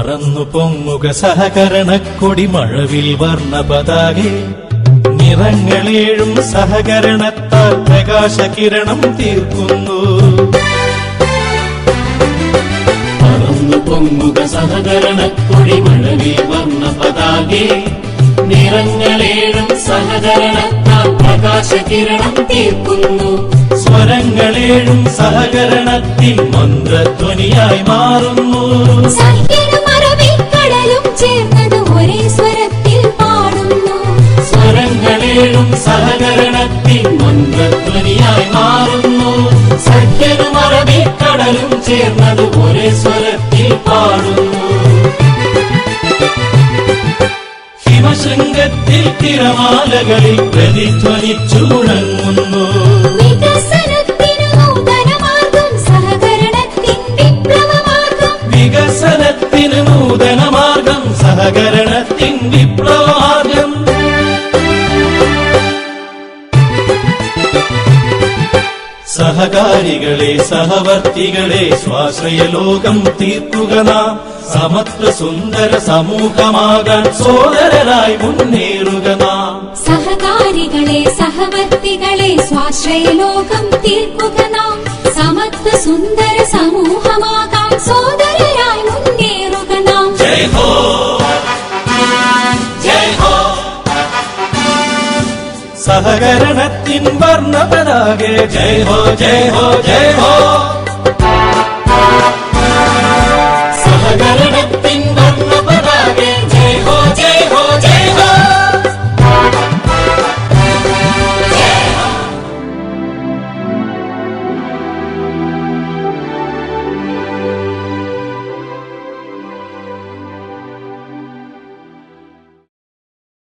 പറന്നു പൊങ്ങുക സഹകരണക്കൊടി മഴവിൽ വർണ്ണ പതാകെ നിറങ്ങളേഴും സഹകരണത്താൽ പ്രകാശകിരണം തീർക്കുന്നു പറന്നു പൊങ്ങുക സഹകരണക്കൊടി മഴവിൽ വർണ്ണ പതാകെ നിറങ്ങളേഴും സഹകരണത്താൽ പ്രകാശകിരണം തീർക്കുന്നു സ്വരങ്ങളേഴും സഹകരണത്തിൽ മന്ത്രധ്വനിയായി മാറുന്നു കടലും ചേർന്നത് ഒരേ സ്വരത്തിൽ പാടുന്നു സ്വരങ്ങളേഴും സഹകരണത്തിൽ മന്ത്രധ്വനിയായി മാറുന്നു സഖ്യനും അറബിക്കടലും ചേർന്നത് ഒരേ സ്വരത്തിൽ പാടുന്നു ഹിമശൃംഗത്തിൽ തിരമാലകളിൽ പ്രതിധ്വനിച്ചു മുഴങ്ങുന്നു വികസനത്തിനു നൂതനമാർഗം സഹകരണത്തിൻ വിപ്ലവമാർഗം വികസനത്തിന് നൂതനമാർഗം സഹകരണത്തിൻ വിപ്ലവമാർഗം സഹകാരികളെ സഹവർത്തികളെ സ്വാശ്രയ ലോകം തീർക്കുക നാം സമത്വ സുന്ദര സമൂഹമാകാൻ സോദരരായി മുന്നേറുക നാം സഹകാരികളെ സഹവർത്തികളെ സ്വാശ്രയ ലോകം തീർക്കുക നാം സമത്വ സുന്ദര സമൂഹമാകാൻ സോദരരായി മുന്നേറുക നാം ജയ് ഹോ ജയ് ഹോ സഹകരണത്തിൻ വർണ്ണ പതാകെ ജയ് ഹോ ജയ് ഹോ ജയ് ഹോ